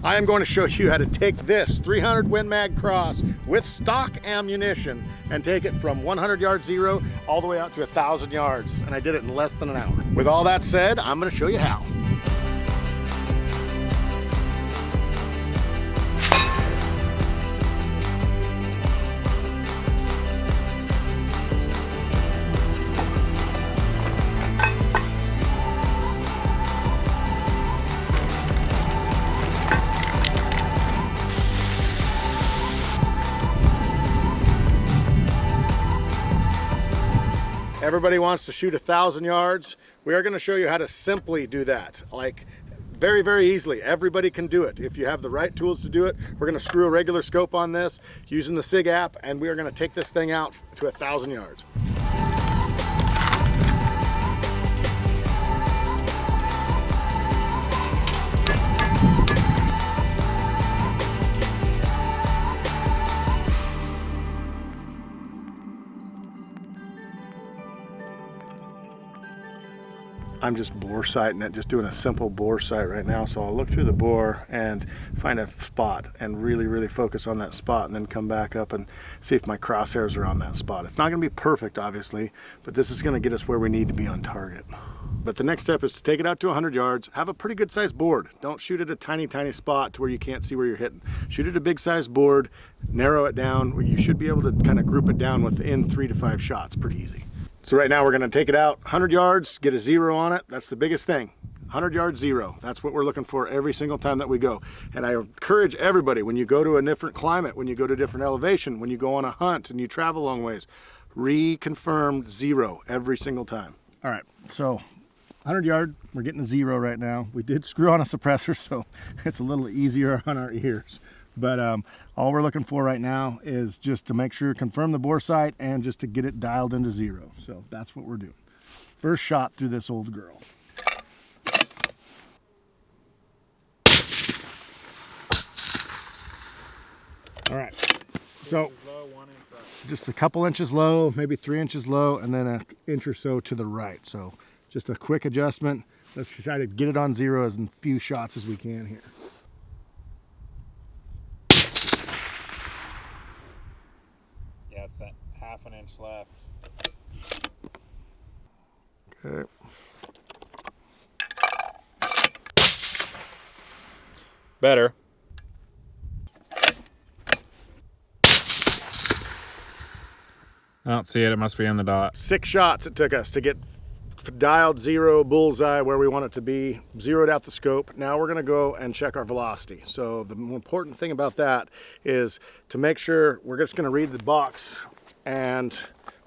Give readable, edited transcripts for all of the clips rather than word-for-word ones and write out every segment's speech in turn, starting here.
I am going to show you how to take this 300 Win Mag Cross with stock ammunition and take it from 100 yard zero all the way out to 1,000 yards. And I did it in less than an hour. With all that said, I'm going to show you how. Everybody wants to shoot 1,000 yards. We are going to show you how to simply do that. Like very, very easily. Everybody can do it. If you have the right tools to do it, we're going to screw a regular scope on this using the Sig app, and we are going to take this thing out to 1,000 yards. I'm just bore sighting it, just doing a simple bore sight right now. So I'll look through the bore and find a spot and really focus on that spot, and then come back up and see if my crosshairs are on that spot. It's not going to be perfect, obviously, but this is going to get us where we need to be on target. But the next step is to take it out to 100 yards, have a pretty good sized board. Don't shoot at a tiny spot to where you can't see where you're hitting. Shoot at a big sized board, narrow it down, where you should be able to kind of group it down within 3 to 5 shots, pretty easy. So right now we're going to take it out 100 yards, get a zero on it. That's the biggest thing. 100 yards zero. That's what we're looking for every single time that we go. And I encourage everybody, when you go to a different climate, when you go to a different elevation, when you go on a hunt and you travel a long ways, reconfirm zero every single time. All right, so 100 yard, we're getting a zero right now. We did screw on a suppressor, so it's a little easier on our ears. But all we're looking for right now is just to make sure, confirm the bore sight, and just to get it dialed into zero. So that's what we're doing. First shot through this old girl. All right, so just a couple inches low, maybe 3 inches low, and then an inch or so to the right. So just a quick adjustment. Let's try to get it on zero as few shots as we can here. It's that half an inch left. Okay. Better. I don't see it. It must be in the dot. 6 shots it took us to get dialed zero bullseye where we want it to be, zeroed out the scope. Now we're going to go and check our velocity. So the more important thing about that is to make sure we're just going to read the box, and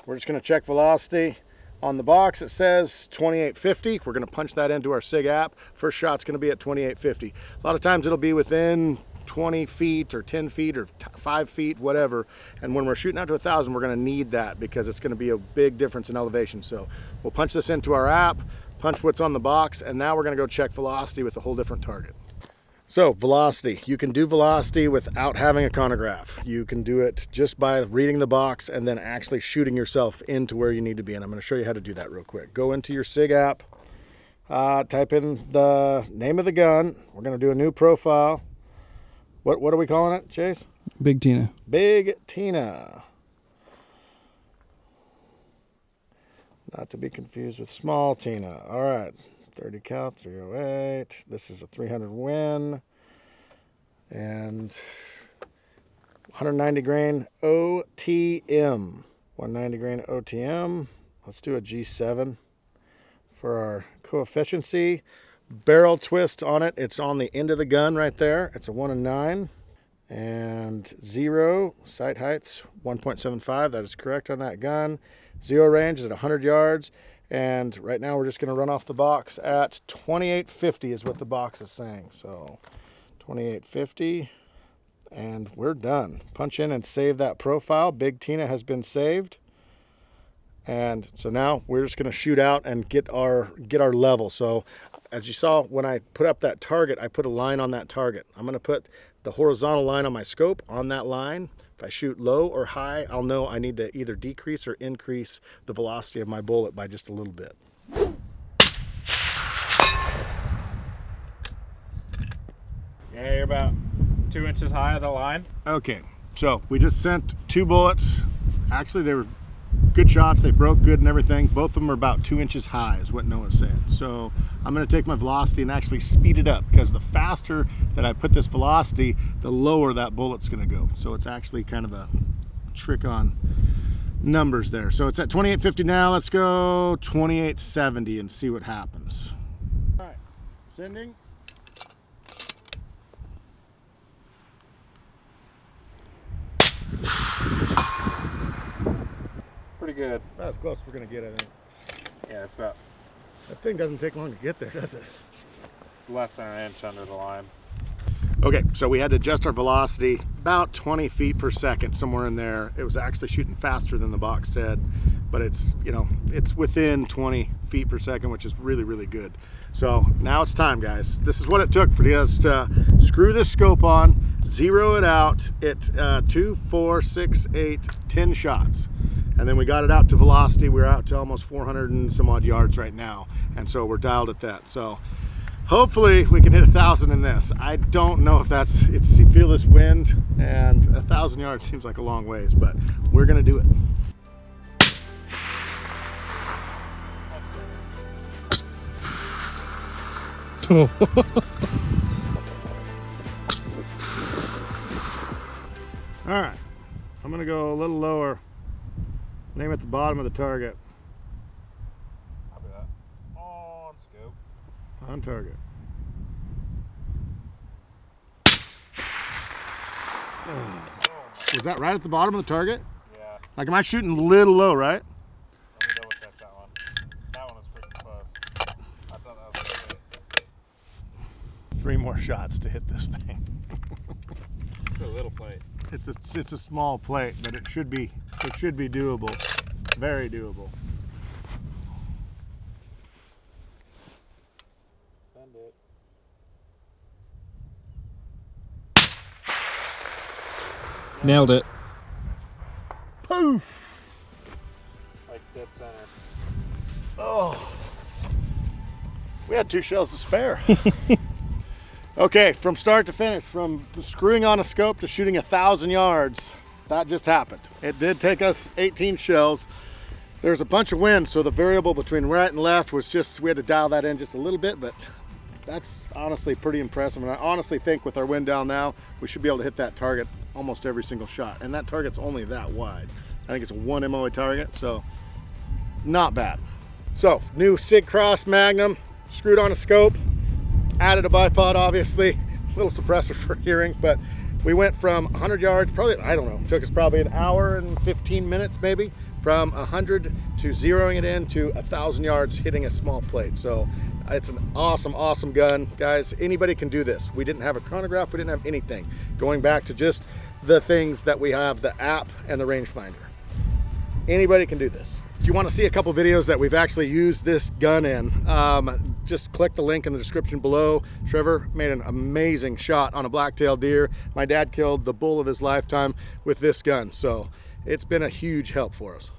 we're just going to check velocity. On the box it says 2850. We're going to punch that into our Sig app. First shot's going to be at 2850. A lot of times it'll be within 20 feet or 10 feet or 5 feet, whatever. And when we're shooting out to 1,000, we're going to need that because it's going to be a big difference in elevation. So we'll punch this into our app, punch what's on the box, and now we're going to go check velocity with a whole different target. So velocity, you can do velocity without having a chronograph. You can do it just by reading the box and then actually shooting yourself into where you need to be. And I'm going to show you how to do that real quick. Go into your Sig app, type in the name of the gun. We're going to do a new profile. What are we calling it, Chase? Big Tina. Big Tina. Not to be confused with Small Tina. All right, 30 cal, 308. This is a 300 Win. And 190 grain OTM. 190 grain OTM. Let's do a G7 for our coefficiency. Barrel twist on it, it's on the end of the gun right there. It's a 1 and 9, and zero sight height's 1.75. That is correct on that gun. Zero range is at 100 yards, and right now we're just going to run off the box at 2850 is what the box is saying. So 2850, and we're done. Punch in and save that profile. Big Tina has been saved. And so now we're just going to shoot out and get our level. So as you saw, when I put up that target, I put a line on that target. I'm going to put the horizontal line on my scope on that line. If I shoot low or high, I'll know I need to either decrease or increase the velocity of my bullet by just a little bit. Yeah, you're about 2 inches high of the line. Okay, so we just sent 2 bullets. Actually, they were good shots. They broke good and everything. Both of them are about 2 inches high is what Noah's saying. So I'm going to take my velocity and actually speed it up, because the faster that I put this velocity, the lower that bullet's going to go. So it's actually kind of a trick on numbers there. So it's at 2850 now. Let's go 2870 and see what happens. All right, sending. Pretty good. That's close we're gonna get, I think. Yeah, it's about That thing doesn't take long to get there, does it? less than an inch under the line. Okay, so we had to adjust our velocity about 20 feet per second, somewhere in there. It was actually shooting faster than the box said, but it's, you know, it's within 20 feet per second, which is really, really good. So now it's time, guys. This is what it took for us to screw this scope on, zero it out at 2, 4, 6, 8, 10 shots. And then we got it out to velocity. We're out to almost 400 and some odd yards right now. And so we're dialed at that. So hopefully we can hit 1,000 in this. I don't know if that's, you feel this wind, and 1,000 yards seems like a long ways, but we're gonna do it. All right, I'm gonna go a little lower. Aim at the bottom of the target. Copy that. On scope. On target. Was that right at the bottom of the target? Yeah. Like, am I shooting a little low, right? Let me double check that one. That one was pretty close. I thought that was good. 3 more shots to hit this thing. It's a little plate. It's a small plate, but it should be doable. Very doable. Send it. Nailed it. Poof! Like dead center. Oh, we had 2 shells to spare. Okay, from start to finish, from screwing on a scope to shooting 1,000 yards, that just happened. It did take us 18 shells. There's a bunch of wind, so the variable between right and left was just, we had to dial that in just a little bit, but that's honestly pretty impressive. And I honestly think with our wind down now, we should be able to hit that target almost every single shot. And that target's only that wide. I think it's a 1 MOA target, so not bad. So, new Sig Cross Magnum, screwed on a scope. Added a bipod, obviously, a little suppressor for hearing, but we went from 100 yards, probably, I don't know, took us probably an hour and 15 minutes maybe, from 100 to zeroing it in to 1,000 yards hitting a small plate. So it's an awesome, awesome gun. Guys, anybody can do this. We didn't have a chronograph, we didn't have anything. Going back to just the things that we have, the app and the rangefinder. Anybody can do this. If you want to see a couple videos that we've actually used this gun in, just click the link in the description below. Trevor made an amazing shot on a black-tailed deer. My dad killed the bull of his lifetime with this gun, so it's been a huge help for us.